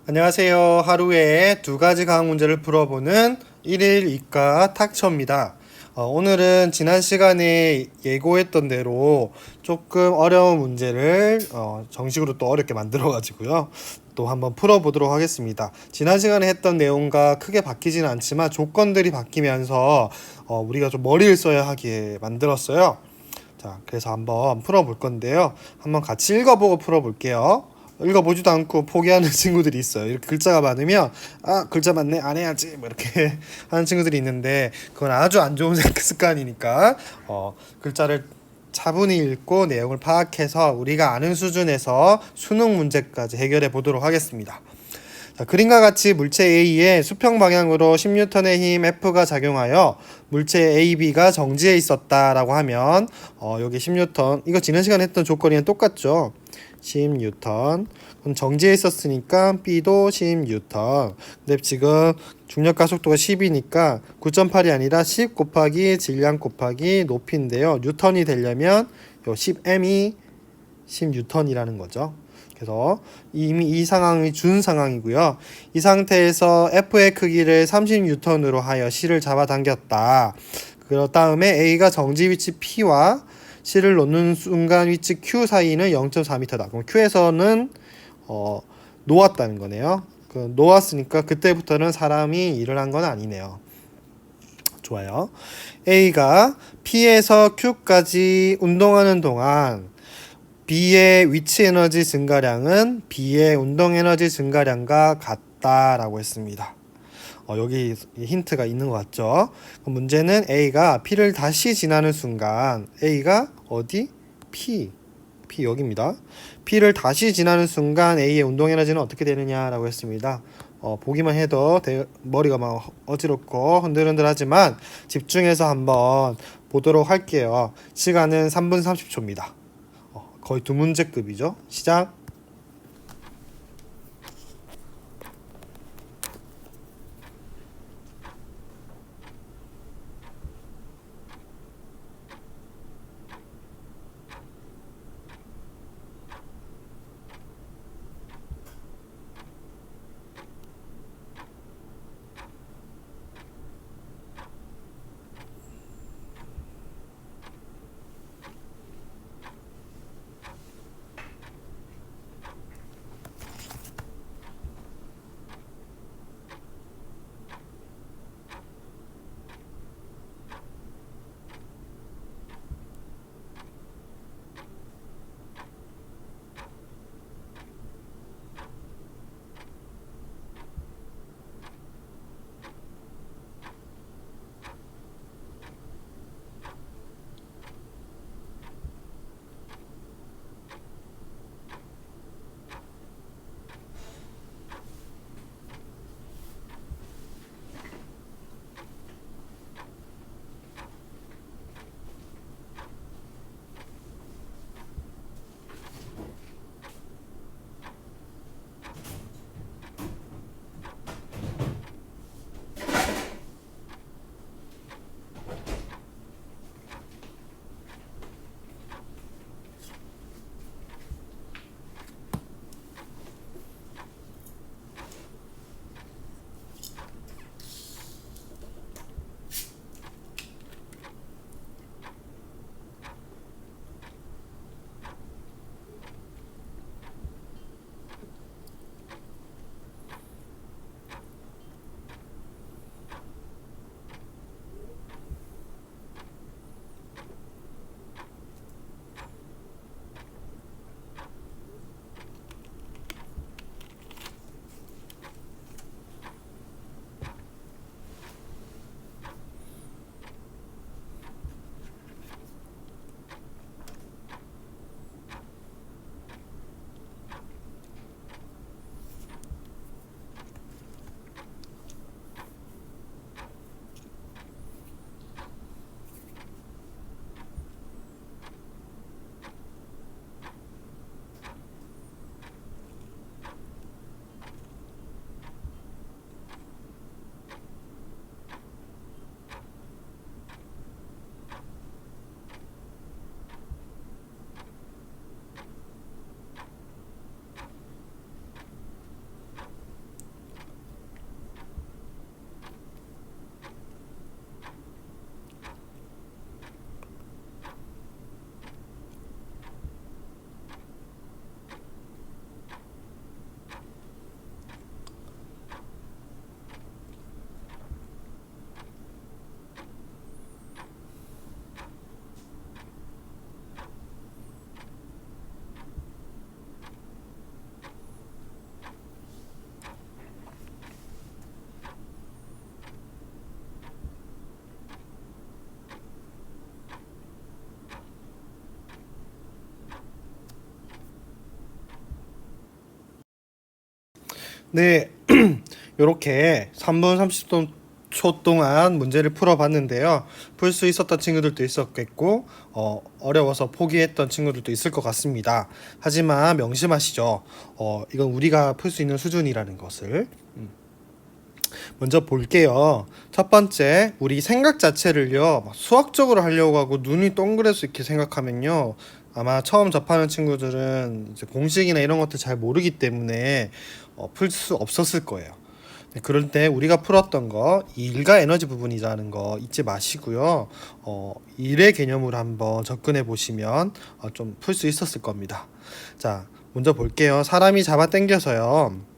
안녕하세요. 하루에 두 가지 과학 문제를 풀어보는 1일 이과 탁처입니다. 오늘은 지난 시간에 예고했던 대로 조금 어려운 문제를 정식으로 또 어렵게 만들어가지고요. 또 한번 풀어보도록 하겠습니다. 지난 시간에 했던 내용과 크게 바뀌지는 않지만 조건들이 바뀌면서 우리가 좀 머리를 써야 하게 만들었어요. 자, 그래서 한번 풀어볼 건데요. 한번 같이 읽어보고 풀어볼게요. 읽어보지도 않고 포기하는 친구들이 있어요. 이렇게 글자가 많으면 글자 많네 안 해야지 뭐 이렇게 하는 친구들이 있는데 그건 아주 안 좋은 습관이니까 글자를 차분히 읽고 내용을 파악해서 우리가 아는 수준에서 수능 문제까지 해결해 보도록 하겠습니다. 자, 그림과 같이 물체 A에 수평 방향으로 10N의 힘 F가 작용하여 물체 AB가 정지해 있었다라고 하면 여기 10N 이거 지난 시간에 했던 조건이랑 똑같죠. 10N 그럼 정지해 있었으니까 B도 10N. 근데 지금 중력 가속도가 10이니까 9.8이 아니라 10 곱하기 질량 곱하기 높이인데요. 뉴턴이 되려면 요 10m이 10N이라는 거죠. 그래서 이미 이 상황이 준 상황이고요. 이 상태에서 F의 크기를 30N으로 하여 C를 잡아당겼다. 그 다음에 A가 정지 위치 P와 C를 놓는 순간 위치 Q 사이는 0.4m다. 그럼 Q에서는 놓았다는 거네요. 놓았으니까 그때부터는 사람이 일을 한 건 아니네요. 좋아요. A가 P에서 Q까지 운동하는 동안 B의 위치 에너지 증가량은 B의 운동 에너지 증가량과 같다라고 했습니다. 여기 힌트가 있는 것 같죠? 그럼 문제는 A가 P를 다시 지나는 순간 A가 어디? P 여기입니다. P를 다시 지나는 순간 A의 운동 에너지는 어떻게 되느냐라고 했습니다. 보기만 해도 머리가 막 어지럽고 흔들흔들하지만 집중해서 한번 보도록 할게요. 시간은 3분 30초입니다. 거의 두 문제급이죠. 시작. 네, 이렇게 3분 30초 동안 문제를 풀어봤는데요. 풀 수 있었던 친구들도 있었겠고 어려워서 포기했던 친구들도 있을 것 같습니다. 하지만 명심하시죠. 이건 우리가 풀 수 있는 수준이라는 것을. 먼저 볼게요. 첫 번째, 우리 생각 자체를요, 막 수학적으로 하려고 하고 눈이 동그래서 이렇게 생각하면요, 아마 처음 접하는 친구들은 이제 공식이나 이런 것들 잘 모르기 때문에 풀 수 없었을 거예요. 네, 그럴 때 우리가 풀었던 거, 이 일과 에너지 부분이라는 거 잊지 마시고요. 일의 개념으로 한번 접근해 보시면 좀 풀 수 있었을 겁니다. 자, 먼저 볼게요. 사람이 잡아 당겨서요.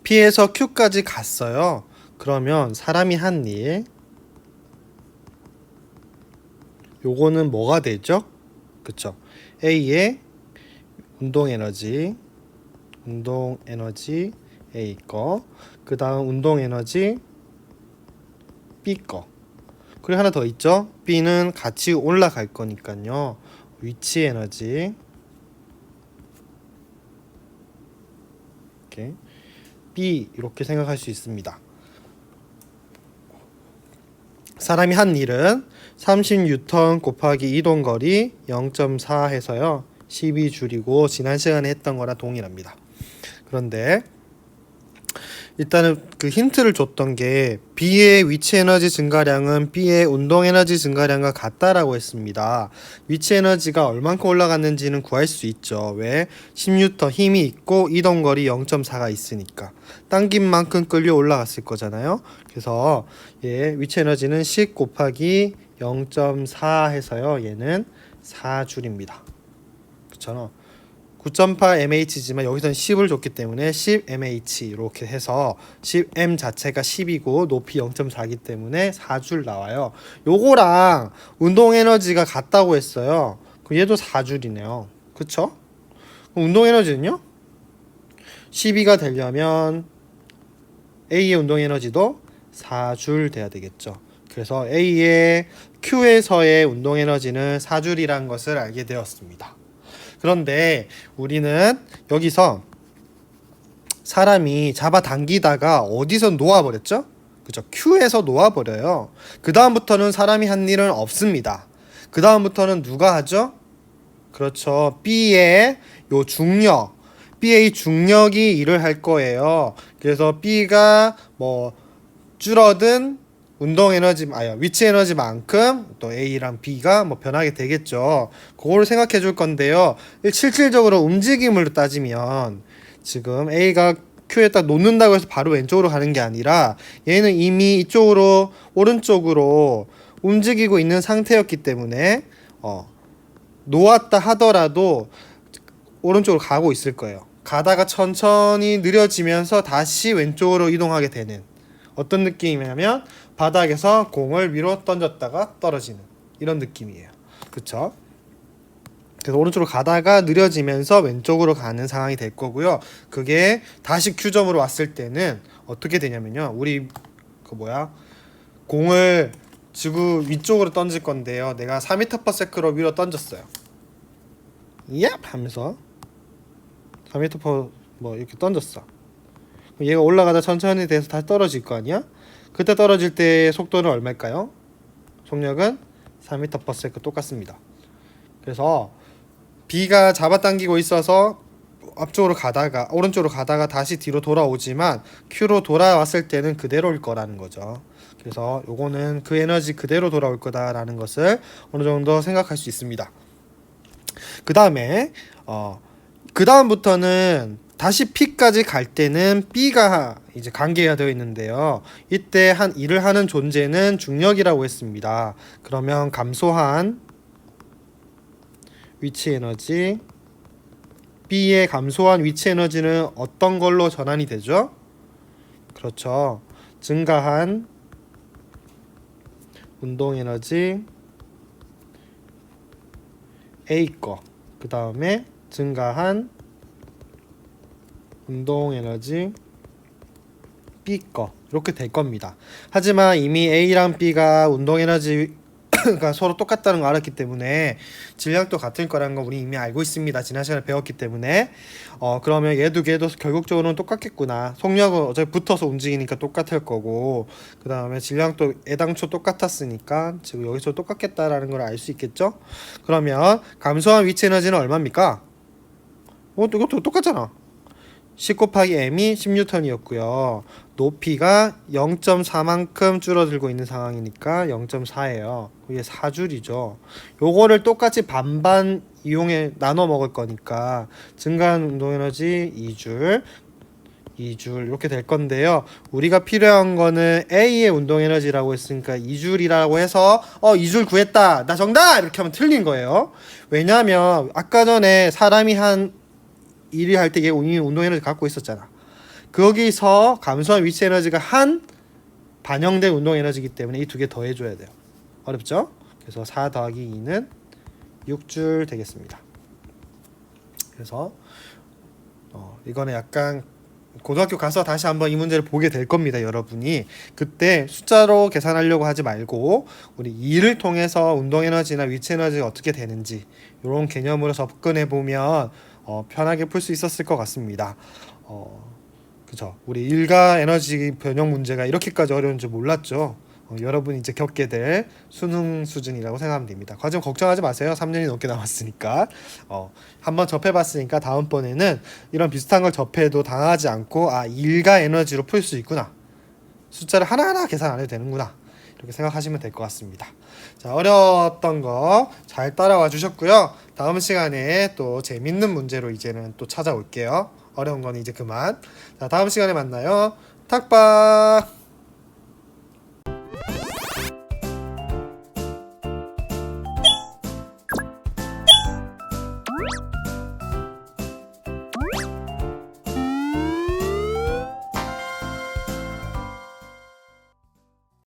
P에서 Q까지 갔어요. 그러면 사람이 한 일, 요거는 뭐가 되죠? 그쵸? A의 운동 에너지 A 거, 그 다음 운동 에너지 B 거, 그리고 하나 더 있죠? B는 같이 올라갈 거니까요. 위치 에너지 이렇게 B 이렇게 생각할 수 있습니다. 사람이 한 일은 30N 곱하기 이동거리 0.4 해서요 12줄이고 지난 시간에 했던 거랑 동일합니다. 그런데 일단은 그 힌트를 줬던 게 B의 위치 에너지 증가량은 B의 운동 에너지 증가량과 같다라고 했습니다. 위치 에너지가 얼만큼 올라갔는지는 구할 수 있죠. 왜? 10N 힘이 있고 이동거리 0.4가 있으니까 당긴 만큼 끌려 올라갔을 거잖아요. 그래서 위치 에너지는 10 곱하기 0.4 해서요 얘는 4줄입니다. 그렇죠? 9.8mh지만 여기서는 10을 줬기 때문에 10mh 이렇게 해서 10m 자체가 10이고 높이 0.4이기 때문에 4줄 나와요. 요거랑 운동 에너지가 같다고 했어요. 그럼 얘도 4줄이네요. 그쵸? 그럼 운동 에너지는요? 12가 되려면 A의 운동 에너지도 4줄 돼야 되겠죠. 그래서 A의 Q에서의 운동 에너지는 4줄이라는 것을 알게 되었습니다. 그런데 우리는 여기서 사람이 잡아당기다가 어디서 놓아버렸죠? 그죠? Q에서 놓아버려요. 그 다음부터는 사람이 한 일은 없습니다. 그 다음부터는 누가 하죠? 그렇죠. B의 요 중력, B의 중력이 일을 할 거예요. 그래서 B가 뭐 줄어든 운동 에너지, 위치 에너지만큼 또 A랑 B가 뭐 변하게 되겠죠. 그거를 생각해 줄 건데요. 실질적으로 움직임으로 따지면 지금 A가 Q에 딱 놓는다고 해서 바로 왼쪽으로 가는 게 아니라 얘는 이미 이쪽으로 오른쪽으로 움직이고 있는 상태였기 때문에 놓았다 하더라도 오른쪽으로 가고 있을 거예요. 가다가 천천히 느려지면서 다시 왼쪽으로 이동하게 되는 어떤 느낌이냐면 바닥에서 공을 위로 던졌다가 떨어지는 이런 느낌이에요. 그쵸? 그래서 오른쪽으로 가다가 느려지면서 왼쪽으로 가는 상황이 될 거고요. 그게 다시 Q점으로 왔을 때는 어떻게 되냐면요. 우리 공을 지구 위쪽으로 던질 건데요. 내가 4m/s로 위로 던졌어요. 얍! 하면서 4m/s 이렇게 던졌어. 얘가 올라가다 천천히 돼서 다시 떨어질 거 아니야? 그때 떨어질 때 속도는 얼마일까요? 속력은 4m/s 똑같습니다. 그래서 B가 잡아당기고 있어서 앞쪽으로 가다가 오른쪽으로 가다가 다시 뒤로 돌아오지만 Q로 돌아왔을 때는 그대로일 거라는 거죠. 그래서 요거는 그 에너지 그대로 돌아올 거다라는 것을 어느 정도 생각할 수 있습니다. 그 다음부터는 다시 P까지 갈 때는 B가 이제 관계가 되어 있는데요. 이때 일을 하는 존재는 중력이라고 했습니다. 그러면 감소한 위치 에너지, B의 감소한 위치 에너지는 어떤 걸로 전환이 되죠? 그렇죠. 증가한 운동 에너지 A 거, 그 다음에 증가한 운동 에너지 B 거 이렇게 될 겁니다. 하지만 이미 A랑 B가 운동 에너지 그러니까 서로 똑같다는 걸 알았기 때문에 질량도 같을 거라는 거 우리 이미 알고 있습니다. 지난 시간에 배웠기 때문에. 그러면 얘도 걔도 결국적으로는 똑같겠구나. 속력은 어차피 붙어서 움직이니까 똑같을 거고, 그 다음에 질량도 애당초 똑같았으니까 지금 여기서 똑같겠다라는 걸 알 수 있겠죠. 그러면 감소한 위치 에너지는 얼마입니까? 이것도 똑같잖아. 10 곱하기 m이 10N이었고요. 높이가 0.4만큼 줄어들고 있는 상황이니까 0.4예요. 이게 4줄이죠. 요거를 똑같이 반반 이용해 나눠 먹을 거니까 증가한 운동 에너지 2줄 이렇게 될 건데요. 우리가 필요한 거는 A의 운동 에너지라고 했으니까 2줄이라고 해서 2줄 구했다. 나 정답! 이렇게 하면 틀린 거예요. 왜냐하면 아까 전에 사람이 한 1위 할 때 이게 이미 운동 에너지 갖고 있었잖아. 거기서 감소한 위치 에너지가 한 반영된 운동 에너지이기 때문에 이 두 개 더해줘야 돼요. 어렵죠? 그래서 4 더하기 2는 6줄 되겠습니다. 그래서 이거는 약간 고등학교 가서 다시 한번 이 문제를 보게 될 겁니다. 여러분이 그때 숫자로 계산하려고 하지 말고 우리 2를 통해서 운동 에너지나 위치 에너지가 어떻게 되는지 이런 개념으로 접근해 보면 편하게 풀 수 있었을 것 같습니다. 그죠? 우리 일가 에너지 변형 문제가 이렇게까지 어려운 줄 몰랐죠. 여러분이 이제 겪게 될 수능 수준이라고 생각하면 됩니다. 과정 걱정하지 마세요. 3년이 넘게 남았으니까. 한번 접해봤으니까 다음번에는 이런 비슷한 걸 접해도 당하지 않고 일가 에너지로 풀 수 있구나. 숫자를 하나하나 계산 안 해도 되는구나. 이렇게 생각하시면 될 것 같습니다. 자, 어려웠던 거 잘 따라와 주셨고요. 다음 시간에 또 재밌는 문제로 이제는 또 찾아올게요. 어려운 건 이제 그만. 자, 다음 시간에 만나요. 탁박!